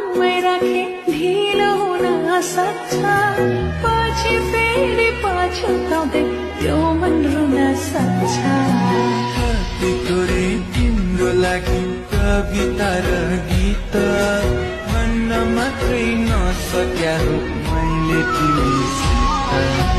मनमै राखे ढिलो हुन सक्छ पछि फेरि पछुताउँदै त्यो मन रुन सक्छ कति तिम्रो लागि कविता र गीत भन्न मात्रै नसक्या हो मैले तिमीसित